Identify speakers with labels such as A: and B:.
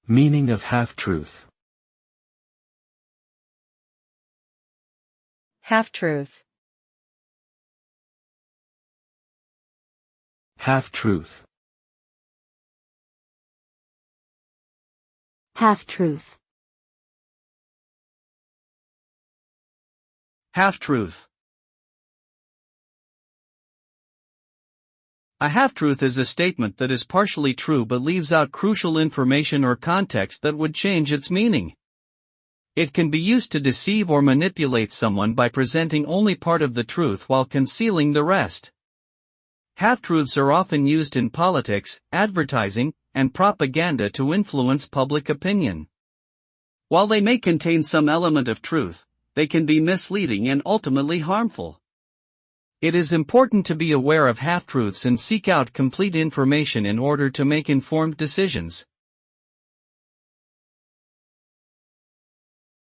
A: Meaning of half-truth.
B: Half-truth.
A: Half-truth.
C: Half-truth.
D: Half-truth. A half-truth is a statement that is partially true but leaves out crucial information or context that would change its meaning. It can be used to deceive or manipulate someone by presenting only part of the truth while concealing the rest. Half-truths are often used in politics, advertising, and propaganda to influence public opinion. While they may contain some element of truth, they can be misleading and ultimately harmful. It is important to be aware of half-truths and seek out complete information in order to make informed decisions.